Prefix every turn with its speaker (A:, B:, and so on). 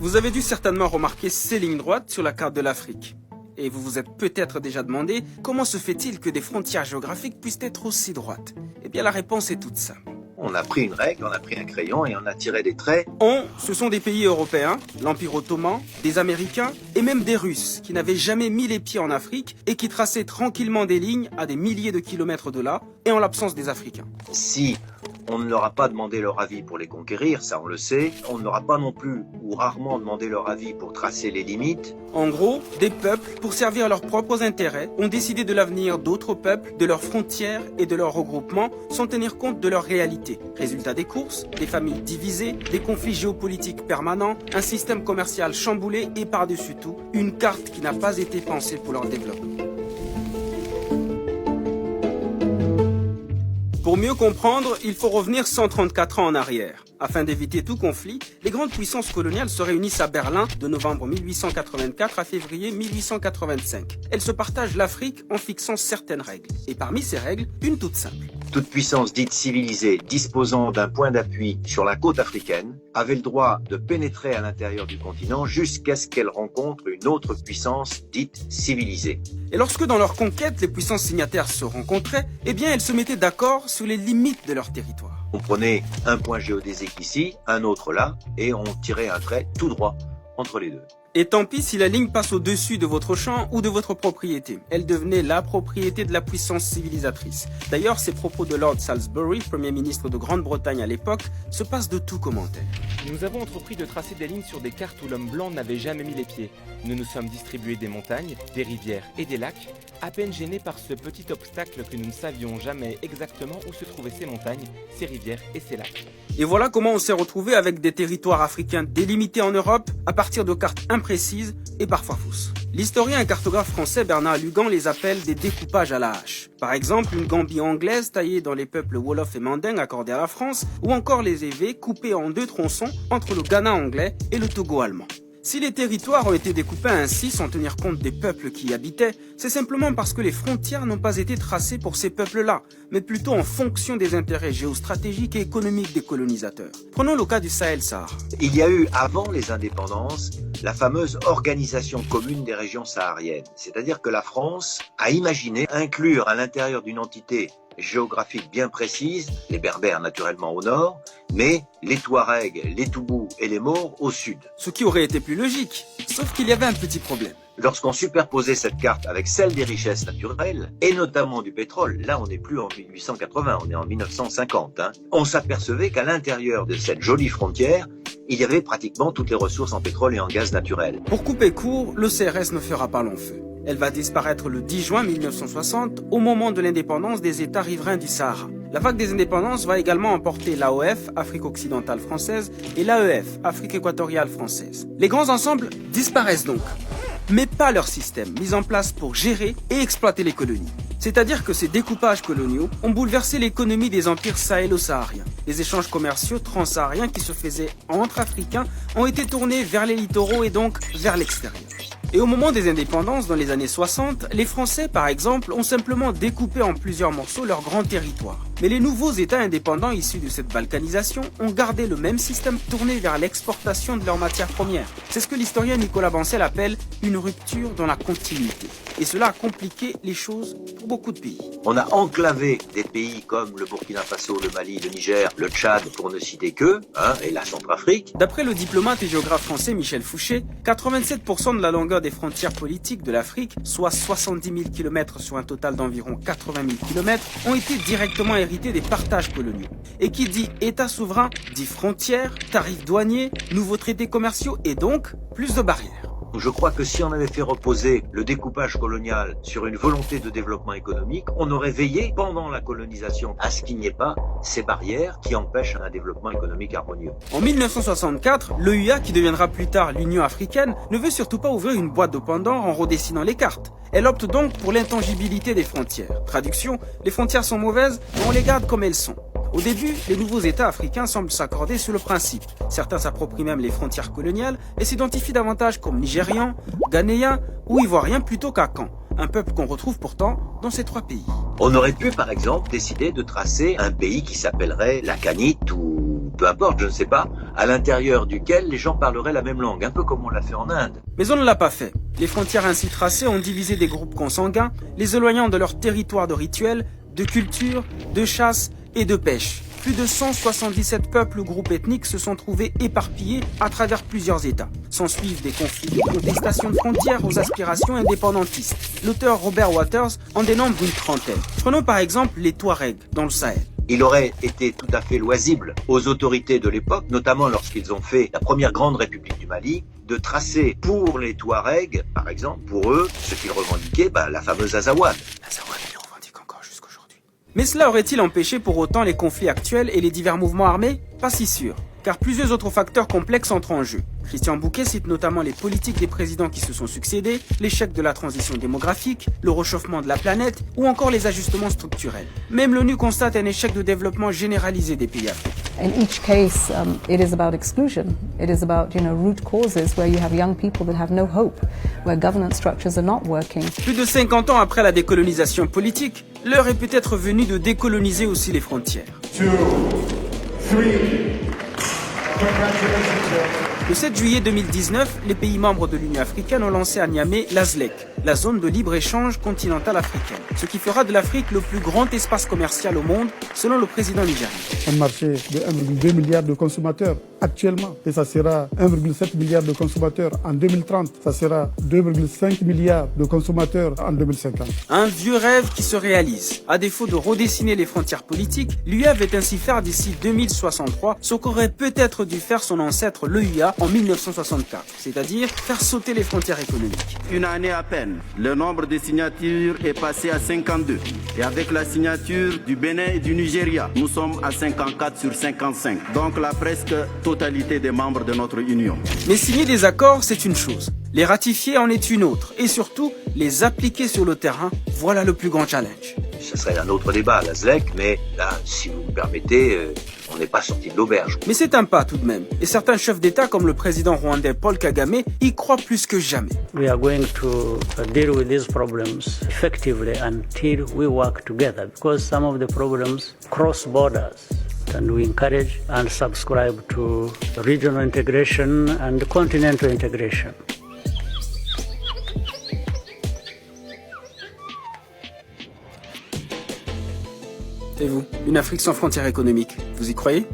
A: Vous avez dû certainement remarquer ces lignes droites sur la carte de l'Afrique. Et vous vous êtes peut-être déjà demandé comment se fait-il que des frontières géographiques puissent être aussi droites? Eh bien la réponse est toute simple.
B: On a pris une règle, on a pris un crayon et on a tiré des traits.
A: Ce sont des pays européens, l'Empire ottoman, des Américains et même des Russes qui n'avaient jamais mis les pieds en Afrique et qui traçaient tranquillement des lignes à des milliers de kilomètres de là et en l'absence des Africains.
B: Si on ne leur a pas demandé leur avis pour les conquérir, ça on le sait, on ne leur a pas non plus ou rarement demandé leur avis pour tracer les limites.
A: En gros, des peuples, pour servir leurs propres intérêts, ont décidé de l'avenir d'autres peuples, de leurs frontières et de leurs regroupements, sans tenir compte de leur réalité. Résultat des courses, des familles divisées, des conflits géopolitiques permanents, un système commercial chamboulé et par-dessus tout, une carte qui n'a pas été pensée pour leur développement. Pour mieux comprendre, il faut revenir 134 ans en arrière. Afin d'éviter tout conflit, les grandes puissances coloniales se réunissent à Berlin de novembre 1884 à février 1885. Elles se partagent l'Afrique en fixant certaines règles. Et parmi ces règles, une toute simple.
B: Toute puissance dite civilisée disposant d'un point d'appui sur la côte africaine avait le droit de pénétrer à l'intérieur du continent jusqu'à ce qu'elle rencontre une autre puissance dite civilisée.
A: Et lorsque dans leur conquête, les puissances signataires se rencontraient, eh bien elles se mettaient d'accord sur les limites de leur territoire.
B: On prenait un point géodésique ici, un autre là, et on tirait un trait tout droit entre les deux.
A: Et tant pis si la ligne passe au-dessus de votre champ ou de votre propriété. Elle devenait la propriété de la puissance civilisatrice. D'ailleurs, ces propos de Lord Salisbury, Premier ministre de Grande-Bretagne à l'époque, se passent de tout commentaire.
C: Nous avons entrepris de tracer des lignes sur des cartes où l'homme blanc n'avait jamais mis les pieds. Nous nous sommes distribués des montagnes, des rivières et des lacs, à peine gênés par ce petit obstacle que nous ne savions jamais exactement où se trouvaient ces montagnes, ces rivières et ces lacs.
A: Et voilà comment on s'est retrouvé avec des territoires africains délimités en Europe à partir de cartes imprécises et parfois fausses. L'historien et cartographe français Bernard Lugan les appelle des découpages à la hache. Par exemple, une Gambie anglaise taillée dans les peuples Wolof et Manding accordés à la France, ou encore les évés coupés en deux tronçons entre le Ghana anglais et le Togo allemand. Si les territoires ont été découpés ainsi sans tenir compte des peuples qui y habitaient, c'est simplement parce que les frontières n'ont pas été tracées pour ces peuples-là, mais plutôt en fonction des intérêts géostratégiques et économiques des colonisateurs. Prenons le cas du Sahel-Sahara.
B: Il y a eu, avant les indépendances, la fameuse organisation commune des régions sahariennes. C'est-à-dire que la France a imaginé inclure à l'intérieur d'une entité géographique bien précise, les Berbères naturellement au nord, mais les Touaregs, les Toubous et les Maures au sud.
A: Ce qui aurait été plus logique, sauf qu'il y avait un petit problème.
B: Lorsqu'on superposait cette carte avec celle des richesses naturelles, et notamment du pétrole, là on n'est plus en 1880, on est en 1950, on s'apercevait qu'à l'intérieur de cette jolie frontière, il y avait pratiquement toutes les ressources en pétrole et en gaz naturel.
A: Pour couper court, le CRS ne fera pas long feu. Elle va disparaître le 10 juin 1960, au moment de l'indépendance des États riverains du Sahara. La vague des indépendances va également emporter l'AOF, Afrique occidentale française, et l'AEF, Afrique équatoriale française. Les grands ensembles disparaissent donc, mais pas leur système, mis en place pour gérer et exploiter les colonies. C'est-à-dire que ces découpages coloniaux ont bouleversé l'économie des empires sahélo-sahariens. Les échanges commerciaux transsahariens qui se faisaient entre Africains ont été tournés vers les littoraux et donc vers l'extérieur. Et au moment des indépendances, dans les années 60, les Français, par exemple, ont simplement découpé en plusieurs morceaux leur grand territoire. Mais les nouveaux États indépendants issus de cette balkanisation ont gardé le même système tourné vers l'exportation de leurs matières premières. C'est ce que l'historien Nicolas Bancel appelle une rupture dans la continuité. Et cela a compliqué les choses pour beaucoup de pays.
B: On a enclavé des pays comme le Burkina Faso, le Mali, le Niger, le Tchad, pour ne citer que, et la Centrafrique.
A: D'après le diplomate et géographe français Michel Fouché, 87% de la longueur des frontières politiques de l'Afrique, soit 70 000 km sur un total d'environ 80 000 km, ont été directement hérités des partages coloniaux. Et qui dit État souverain, dit frontières, tarifs douaniers, nouveaux traités commerciaux et donc plus de barrières.
B: Je crois que si on avait fait reposer le découpage colonial sur une volonté de développement économique, on aurait veillé pendant la colonisation à ce qu'il n'y ait pas ces barrières qui empêchent un développement économique harmonieux.
A: En 1964, l'EUA, qui deviendra plus tard l'Union africaine, ne veut surtout pas ouvrir une boîte de Pandore en redessinant les cartes. Elle opte donc pour l'intangibilité des frontières. Traduction, les frontières sont mauvaises, mais on les garde comme elles sont. Au début, les nouveaux États africains semblent s'accorder sur le principe. Certains s'approprient même les frontières coloniales et s'identifient davantage comme Nigérians, Ghanéens ou Ivoiriens plutôt qu'à Caen, un peuple qu'on retrouve pourtant dans ces trois pays.
B: On aurait pu par exemple décider de tracer un pays qui s'appellerait la Canite ou peu importe, je ne sais pas, à l'intérieur duquel les gens parleraient la même langue, un peu comme on l'a fait en Inde.
A: Mais on ne l'a pas fait. Les frontières ainsi tracées ont divisé des groupes consanguins, les éloignant de leur territoire de rituels, de culture, de chasse et de pêche. Plus de 177 peuples ou groupes ethniques se sont trouvés éparpillés à travers plusieurs États. S'ensuivent des conflits de contestation de frontières aux aspirations indépendantistes. L'auteur Robert Waters en dénombre une trentaine. Prenons par exemple les Touaregs dans le Sahel.
B: Il aurait été tout à fait loisible aux autorités de l'époque, notamment lorsqu'ils ont fait la première grande république du Mali, de tracer pour les Touaregs, par exemple, pour eux, ce qu'ils revendiquaient, la fameuse Azawad.
A: L'Azawad, ils le revendiquent encore jusqu'aujourd'hui. Mais cela aurait-il empêché pour autant les conflits actuels et les divers mouvements armés? Pas si sûr, car plusieurs autres facteurs complexes entrent en jeu. Christian Bouquet cite notamment les politiques des présidents qui se sont succédés, l'échec de la transition démographique, le réchauffement de la planète ou encore les ajustements structurels. Même l'ONU constate un échec de développement généralisé des pays africains.
D: In each case, it is about exclusion. It is about, root causes where you have young people that have no hope, where governance structures are not working.
A: Plus de 50 ans après la décolonisation politique, l'heure est peut-être venue de décoloniser aussi les frontières.
E: 2, 3.
A: Le 7 juillet 2019, les pays membres de l'Union africaine ont lancé à Niamey la ZLEC, la zone de libre-échange continentale africaine, ce qui fera de l'Afrique le plus grand espace commercial au monde, selon le président nigérien.
F: Un marché de 1,2 milliard de consommateurs actuellement, et ça sera 1,7 milliard de consommateurs en 2030, ça sera 2,5 milliards de consommateurs en 2050.
A: Un vieux rêve qui se réalise. À défaut de redessiner les frontières politiques, l'UE veut ainsi faire d'ici 2063 ce qu'aurait peut-être dû faire son ancêtre l'EUA en 1964, c'est-à-dire faire sauter les frontières économiques.
G: Une année à peine, le nombre de signatures est passé à 52. Et avec la signature du Bénin et du Nigeria, nous sommes à 54 sur 55. Donc la presque totalité des membres de notre union.
A: Mais signer des accords, c'est une chose. Les ratifier en est une autre. Et surtout, les appliquer sur le terrain, voilà le plus grand challenge.
B: Ce serait un autre débat, la ZLEC, mais là, si vous me permettez, on n'est pas sorti de l'auberge.
A: Mais c'est un pas tout de même. Et certains chefs d'État, comme le président rwandais Paul Kagame, y croient plus que jamais.
H: We are going to deal with these problems effectively until we work together, because some of the problems cross borders. And we encourage and subscribe to regional integration and continental integration.
A: Et vous, une Afrique sans frontières économiques, vous y croyez ?